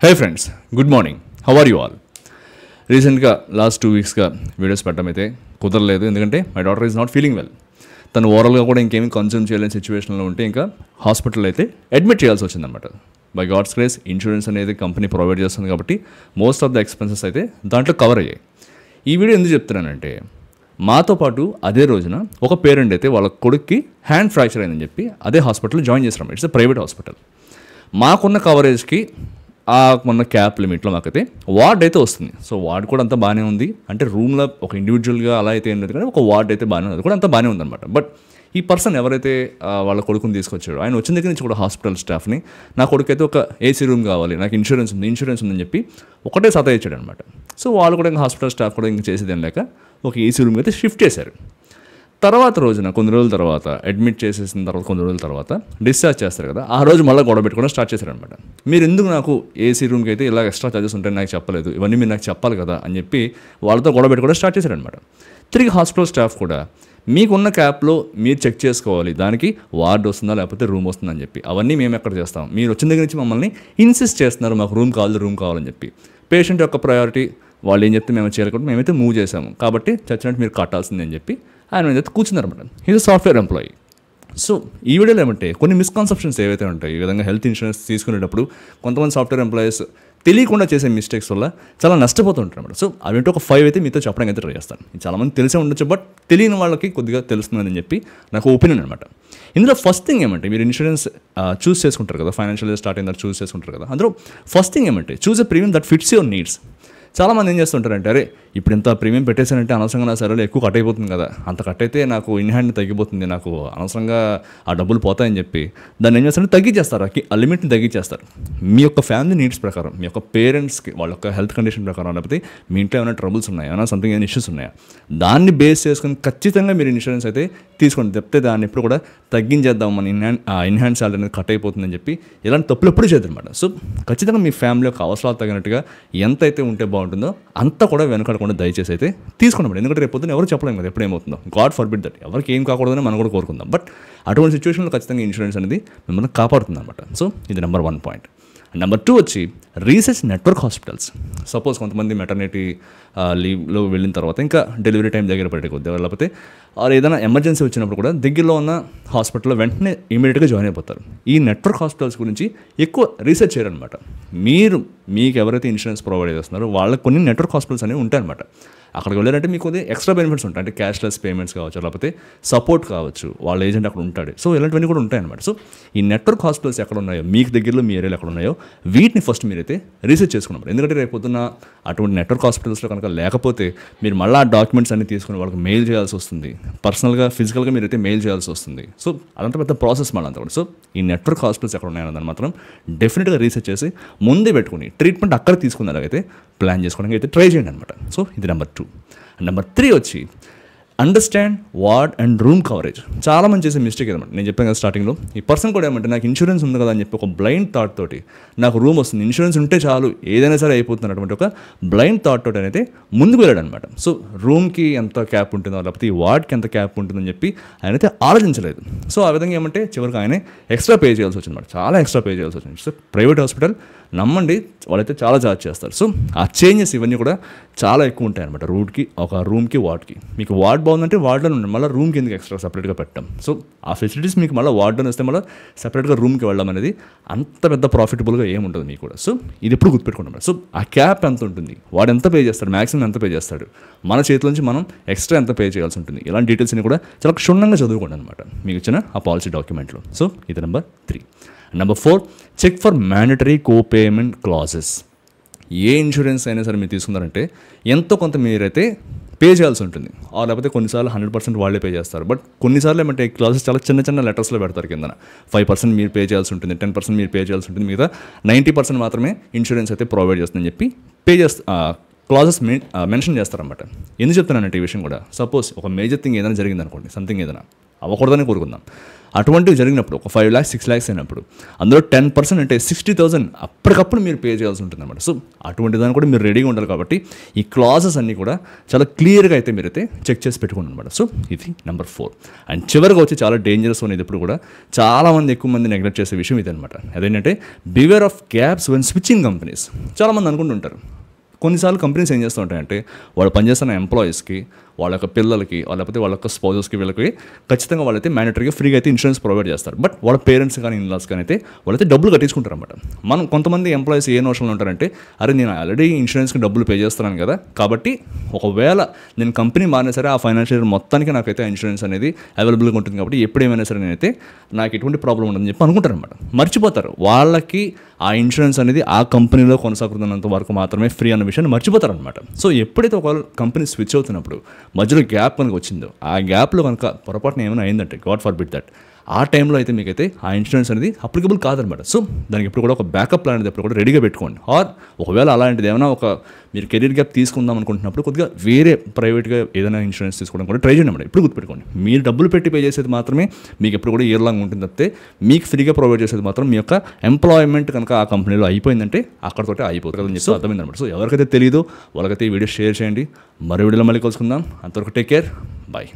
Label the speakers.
Speaker 1: Hey friends, good morning. How are you all? రీసెంట్గా last 2 వీక్స్గా videos పెట్టడం అయితే కుదరలేదు, ఎందుకంటే my daughter is not feeling well. తను ఓవరాల్గా కూడా ఇంకేమీ కన్జ్యూమ్ చేయలేని సిచ్యువేషన్లో ఉంటే ఇంకా హాస్పిటల్ అయితే అడ్మిట్ చేయాల్సి వచ్చిందన్నమాట. బై గాడ్స్ గ్రేస్ ఇన్సూరెన్స్ అనేది కంపెనీ ప్రొవైడ్ చేస్తుంది కాబట్టి మోస్ట్ ఆఫ్ ద ఎక్స్పెన్సెస్ అయితే దాంట్లో కవర్ అయ్యాయి. ఈ వీడియో ఎందుకు చెప్తున్నానంటే, మాతో పాటు అదే రోజున ఒక పేరెంట్ అయితే వాళ్ళ కొడుక్కి హ్యాండ్ ఫ్రాక్చర్ అయిందని చెప్పి అదే హాస్పిటల్ జాయిన్ చేశారు. It's private hospital. మాకున్న కవరేజ్కి మొన్న క్యాప్ లిమిట్లో మాకైతే వార్డ్ అయితే వస్తుంది. సో వార్డ్ కూడా అంతా బాగానే ఉంది, అంటే రూమ్లో ఒక ఇండివిజువల్గా అలా అయితే ఏం లేదు, కానీ ఒక వార్డ్ అయితే బాగానే ఉంది, కూడా అంతా బాగానే ఉందన్నమాట. బట్ ఈ పర్సన్ ఎవరైతే వాళ్ళ కొడుకుని తీసుకొచ్చాడో ఆయన వచ్చిన దగ్గర నుంచి కూడా హాస్పిటల్ స్టాఫ్ని, నా కొడుకు అయితే ఒక ఏసీ రూమ్ కావాలి, నాకు ఇన్సూరెన్స్ ఉందని చెప్పి ఒకటే సతాయించాడు అనమాట. సో వాళ్ళు కూడా ఇంకా హాస్పిటల్ స్టాఫ్ కూడా ఇంకా చేసేదేం లేక ఒక ఏసీ రూమ్కి అయితే షిఫ్ట్ చేశారు. తర్వాత రోజున కొన్ని రోజుల తర్వాత అడ్మిట్ చేసేసిన తర్వాత కొన్ని రోజుల తర్వాత డిశ్చార్జ్ చేస్తారు కదా, ఆ రోజు మళ్ళీ గొడవ పెట్టుకోవడం స్టార్ట్ చేశారనమాట. మీరు ఎందుకు నాకు ఏసీ రూమ్కి అయితే ఇలా ఎక్స్ట్రా ఛార్జెస్ ఉంటాయని నాకు చెప్పలేదు, ఇవన్నీ మీరు నాకు చెప్పాలి కదా అని చెప్పి వాళ్ళతో గొడవ పెట్టుకోవడం స్టార్ట్ చేశారనమాట. తిరిగి హాస్పిటల్ స్టాఫ్ కూడా మీకున్న క్యాప్లో మీరు చెక్ చేసుకోవాలి, దానికి వార్డ్ వస్తుందా లేకపోతే రూమ్ వస్తుందా అని చెప్పి, అవన్నీ మేము ఎక్కడ చేస్తాం, మీరు వచ్చిన దగ్గర నుంచి మమ్మల్ని ఇన్సిస్ట్ చేస్తున్నారు మాకు రూమ్ కావాలని చెప్పి. పేషెంట్ యొక్క ప్రయారిటీ వాళ్ళు ఏం చెప్తే మేము చేయాలి, మేమైతే మూవ్ చేసాము కాబట్టి చచ్చినట్టు మీరు కట్టాల్సింది అని చెప్పి ఆయన అయితే కూర్చున్నారన్నమాట. Is software employee. సో ఈ వీడియోలో ఏమంటే కొన్ని మిస్కాన్సెప్షన్స్ ఏవైతే ఉంటాయి, ఈ విధంగా హెల్త్ ఇన్సూరెన్స్ తీసుకునేటప్పుడు కొంతమంది సాఫ్ట్వేర్ ఎంప్లాయీస్ తెలియకుండా చేసే మిస్టేక్స్ వల్ల చాలా నష్టపోతూ ఉంటారు అన్నమాట. సో అవేంటో ఒక 5 అయితే మీతో చెప్పడానికి అయితే ట్రై చేస్తాను. చాలామంది తెలిసే ఉండొచ్చు, బట్ తెలియని వాళ్ళకి కొద్దిగా తెలుస్తుందని చెప్పి నాకు ఒపీనియన్ అనమాట. ఇందులో ఫస్ట్ థింగ్ ఏమంటే, మీరు ఇన్సూరెన్స్ చూస్ చేసుకుంటారు కదా, ఫైనాన్షియల్ స్టార్ట్ అయిన తర్వాత చూస్ చేసుకుంటారు కదా, అందులో ఫస్ట్ థింగ్ ఏమంటే choose a premium that fits your needs. చాలామంది ఏం చేస్తుంటారంటే, అరే ఇప్పుడు ఇంత ప్రీమియం పెట్టేశానంటే అనవసరంగా నా సరేలో ఎక్కువ కట్ అయిపోతుంది కదా, అంత కట్ అయితే నాకు ఇన్ హ్యాండ్ తగ్గిపోతుంది, నాకు అనవసరంగా ఆ డబ్బులు పోతాయని చెప్పి దాన్ని ఏం చేస్తారంటే తగ్గించేస్తారు, ఆ లిమిట్ని తగ్గించేస్తారు. మీ యొక్క ఫ్యామిలీ నీడ్స్ ప్రకారం, మీ యొక్క పేరెంట్స్కి వాళ్ళ యొక్క హెల్త్ కండిషన్ ప్రకారం, లేకపోతే మీ ఇంట్లో ఏమైనా ట్రబుల్స్ ఉన్నాయా, ఏమైనా సంథింగ్ ఏమైనా ఇష్యూస్ ఉన్నాయా, దాన్ని బేస్ చేసుకుని ఖచ్చితంగా మీరు ఇన్సూరెన్స్ అయితే తీసుకోండి. చెప్తే దాన్ని ఎప్పుడు కూడా తగ్గించేద్దాం, మన ఇన్ హ్యాండ్ సాలరీ అనేది కట్ అయిపోతుందని చెప్పి ఇలాంటి తప్పులు ఎప్పుడు చేయదన్నమాట. సో ఖచ్చితంగా మీ ఫ్యామిలీ యొక్క అవసరాలు తగినట్టుగా ఎంత అయితే ఉంటే బాగుంటుందో అంతా కూడా వెనకడకుండా దయచేసి అయితే తీసుకోండి. ఎందుకంటే రేపు పొద్దున ఎవరు చెప్పలేము కదా ఎప్పుడు ఏమవుతుందో, గాడ్ ఫర్బిడ్ దట్, ఎవరికి ఏం కాకూడదని మనం కూడా కోరుకుందాం. బట్ అటువంటి సిచ్యువేషన్లో ఖచ్చితంగా ఇన్సూరెన్స్ అనేది మిమ్మల్ని కాపాడుతుంది అనమాట. సో ఇది నెంబర్ 1 పాయింట్. నెంబర్ 2 వచ్చి రీసెర్చ్ నెట్వర్క్ హాస్పిటల్స్. సపోజ్ కొంతమంది మెటర్నిటీ లీవ్లో వెళ్ళిన తర్వాత ఇంకా డెలివరీ టైం దగ్గర పడే కొద్దిగా, లేకపోతే ఏదైనా ఎమర్జెన్సీ వచ్చినప్పుడు కూడా దగ్గరలో ఉన్న హాస్పిటల్లో వెంటనే ఇమీడియట్గా జాయిన్ అయిపోతారు. ఈ నెట్వర్క్ హాస్పిటల్స్ గురించి ఎక్కువ రీసెర్చ్ చేయరనమాట. మీకు ఎవరైతే ఇన్సూరెన్స్ ప్రొవైడ్ చేస్తున్నారో వాళ్ళకి కొన్ని నెట్వర్క్ హాస్పిటల్స్ అనేవి ఉంటాయన్నమాట. అక్కడికి వెళ్ళారంటే మీకు కొద్దిగా ఎక్స్ట్రా బెనిఫిట్స్ ఉంటాయి, అంటే క్యాష్లెస్ పేమెంట్స్ కావచ్చు, లేకపోతే సపోర్ట్ కావచ్చు, వాళ్ళ ఏజెంట్ అక్కడ ఉంటాడు. సో ఇలాంటివన్నీ కూడా ఉంటాయన్నమాట. సో ఈ నెట్వర్క్ హాస్పిటల్స్ ఎక్కడ ఉన్నాయో, మీకు దగ్గరలో మీ ఏరియాలో ఎక్కడ ఉన్నాయో వీటిని ఫస్ట్ మీరైతే రీసెర్చ్ చేసుకున్నారు. ఎందుకంటే రేపు పొద్దున్న అటువంటి నెట్వర్క్ హాస్పిటల్స్లో కనుక లేకపోతే మీరు మళ్ళీ ఆ డాక్యుమెంట్స్ అన్ని తీసుకుని వాళ్ళకి మెయిల్ చేయాల్సి వస్తుంది, పర్సనల్గా ఫిజికల్గా మీరైతే మెయిల్ చేయాల్సి వస్తుంది. సో అదంతా పెద్ద ప్రాసెస్ మళ్ళీ అంతా కూడా. సో ఈ నెట్వర్క్ హాస్పిటల్స్ ఎక్కడ ఉన్నాయన్నదాన్ని మాత్రం డెఫినెట్గా రీసెర్చ్ చేసి ముందే పెట్టుకుని ట్రీట్మెంట్ అక్కడ తీసుకునేలాగైతే ప్లాన్ చేసుకోవడానికి అయితే ట్రై చేయండి అనమాట. సో ఇది నెంబర్ 2. నెంబర్ 3 వచ్చి understand ward and room coverage. చాలా మంది చేసే మిస్టేక్ అనమాట. నేను చెప్పాను కదా స్టార్టింగ్లో, ఈ పర్సన్ కూడా ఏమంటే నాకు ఇన్సూరెన్స్ ఉంది కదా అని చెప్పి ఒక బ్లైండ్ థాట్ తోటి, నాకు రూమ్ వస్తుంది, ఇన్సూరెన్స్ ఉంటే చాలు ఏదైనా సరే అయిపోతుంది అటువంటి ఒక బ్లైండ్ థాట్ తోటి అయితే ముందుకు వెళ్ళాడు అనమాట. సో రూమ్కి ఎంత క్యాప్ ఉంటుందో, లేకపోతే ఈ వార్డ్కి ఎంత క్యాప్ ఉంటుందని చెప్పి ఆయన అయితే ఆలోచించలేదు. సో ఆ విధంగా ఏమంటే చివరికి ఆయన ఎక్స్ట్రా పే చేయాల్సి వచ్చింది అనమాట, చాలా ఎక్స్ట్రా పే చేయాల్సి వచ్చింది. సో ప్రైవేట్ హాస్పిటల్ నమ్మండి, వాళ్ళైతే చాలా చార్జ్ చేస్తారు. సో ఆ చేంజెస్ ఇవన్నీ కూడా చాలా ఎక్కువ ఉంటాయి అనమాట. ఒక రూమ్కి వార్డ్కి. మీకు వార్డ్ బాగుందంటే వార్డ్లో ఉండండి, మళ్ళీ రూమ్కి ఎందుకు ఎక్స్ట్రా సపరేట్గా పెట్టాం. సో ఆ ఫెసిలిటీస్ మీకు మళ్ళీ వార్డ్లో వస్తే మళ్ళీ సపరేట్గా రూమ్కి వెళ్ళడం అనేది అంత పెద్ద ప్రాఫిటబుల్గా ఏముంటుంది మీకు కూడా. సో ఇది ఎప్పుడు గుర్తుపెట్టుకుంటాం. సో ఆ క్యాప్ ఎంత ఉంటుంది, వాడు ఎంత పే చేస్తాడు, మ్యాక్సిమం ఎంత పే చేస్తాడు, మన చేతిలో నుంచి మనం ఎక్స్ట్రా ఎంత పే చేయాల్సి ఉంటుంది, ఇలాంటి డీటెయిల్స్ అన్ని కూడా చాలా క్షుణ్ణంగా చదువుకోండి అనమాట మీకు ఇచ్చిన ఆ పాలసీ డాక్యుమెంట్లో. సో ఇది number 3. Number 4, check for mandatory copayment clauses. ఏ ఇన్సూరెన్స్ అయినా సరే మీరు తీసుకున్నారంటే ఎంతో కొంత మీరైతే పే చేయాల్సి ఉంటుంది, లేకపోతే కొన్నిసార్లు 100% వాళ్ళే పే చేస్తారు. బట్ కొన్నిసార్లు ఏమంటే క్లాజెస్ చాలా చిన్న చిన్న లెటర్స్లో పెడతారు కింద. 5% మీరు పే చేయాల్సి ఉంటుంది, 10% మీరు పే చేయాల్సి ఉంటుంది, మిగతా 90% మాత్రమే ఇన్సూరెన్స్ అయితే ప్రొవైడ్ చేస్తుందని చెప్పి క్లాజెస్ మెన్షన్ చేస్తారన్నమాట. ఎందుకు చెప్తున్నానంటే ఈ విషయం కూడా, సపోజ్ ఒక మేజర్ థింగ్ ఏదైనా జరిగింది అనుకోండి, సంథింగ్ ఏదైనా అవ్వకూడదని కోరుకుందాం. అటువంటివి జరిగినప్పుడు ఒక 5 lakhs 6 lakhs అయినప్పుడు అందులో 10% అంటే 60,000 అప్పటికప్పుడు మీరు పే చేయాల్సి ఉంటుంది అనమాట. సో అటువంటి దాన్ని కూడా మీరు రెడీగా ఉండాలి. కాబట్టి ఈ క్లాజెస్ అన్నీ కూడా చాలా క్లియర్గా అయితే మీరైతే చెక్ చేసి పెట్టుకోండి అనమాట. సో ఇది నెంబర్ 4. అండ్ చివరిగా వచ్చి చాలా డేంజరస్ అనేది ఇప్పుడు కూడా చాలామంది ఎక్కువ మంది నెగ్లెక్ట్ చేసే విషయం ఇదనమాట. అదేంటంటే beware of gaps when switching companies. చాలామంది అనుకుంటుంటారు, కొన్నిసార్లు కంపెనీస్ ఏం చేస్తూ ఉంటాయంటే వాళ్ళు పనిచేస్తున్న ఎంప్లాయీస్కి, వాళ్ళ యొక్క పిల్లలకి, లేకపోతే వాళ్ళ యొక్క స్పౌజెస్కి, వీళ్ళకి ఖచ్చితంగా వాళ్ళైతే మ్యాండటరీగా ఫ్రీగా అయితే ఇన్సూరెన్స్ ప్రొవైడ్ చేస్తారు. బట్ వాళ్ళ పేరెంట్స్ కానీ ఇన్లాస్ కానీ అయితే వాళ్ళైతే డబ్బులు కట్టించుకుంటారు అనమాట. మనం కొంతమంది ఎంప్లాయీస్ ఏ నోషన్లో ఉంటారంటే, అరే నేను ఆల్రెడీ ఇన్సూరెన్స్కి డబ్బులు పే చేస్తున్నాను కదా, కాబట్టి ఒకవేళ నేను కంపెనీ మారినా సరే ఆ ఫైనాన్షియల్ మొత్తానికి నాకైతే ఇన్సూరెన్స్ అనేది అవైలబుల్గా ఉంటుంది, కాబట్టి ఎప్పుడేమైనా సరే నేనైతే నాకు ఎటువంటి ప్రాబ్లం ఉండదని చెప్పి అనుకుంటారు అనమాట. మర్చిపోతారు వాళ్ళకి ఆ ఇన్సూరెన్స్ అనేది ఆ కంపెనీలో కొనసాగుతున్నంత వరకు మాత్రమే ఫ్రీ అన్న విషయాన్ని మర్చిపోతారు అనమాట. సో ఎప్పుడైతే ఒక కంపెనీ స్విచ్ అవుతున్నప్పుడు మధ్యలో గ్యాప్ కనుక వచ్చిందో, ఆ గ్యాప్లో కనుక పొరపాటున ఏమైనా అయిందంటే, గాడ్ ఫర్బిడ్ దట్, ఆ టైంలో అయితే మీకైతే ఆ ఇన్సూరెన్స్ అనేది అప్లికబుల్ కాదనమాట. సో దానికి ఎప్పుడు కూడా ఒక బ్యాకప్ ప్లాన్ అనేది ఎప్పుడు కూడా రెడీగా పెట్టుకోండి. ఆర్ ఒకవేళ అలాంటిది ఏమైనా ఒక మీరు కెరీర్ గ్యాప్ తీసుకుందాం అనుకుంటున్నప్పుడు కొద్దిగా వేరే ప్రైవేట్గా ఏదైనా ఇన్సూరెన్స్ తీసుకోవడం కూడా ట్రై చేయండి. ఇప్పుడు గుర్తుపెట్టుకోండి, మీరు డబ్బులు పెట్టి పే చేసేది మాత్రమే మీకు ఎప్పుడు కూడా ఇయర్ లాంగ్ ఉంటుంది తప్పితే మీకు ఫ్రీగా ప్రొవైడ్ చేసేది మాత్రం మీ యొక్క ఎంప్లాయ్మెంట్ కనుక ఆ కంపెనీలో అయిపోయిందంటే అక్కడితోటే అయిపోతుంది కదని చెప్పి అర్థమైందన్నమాట. సో ఎవరికైతే తెలియదో వాళ్ళకైతే ఈ వీడియో షేర్ చేయండి. మరో వీడియోలో మళ్ళీ కలుసుకుందాం. అంతవరకు టేక్ కేర్, బాయ్.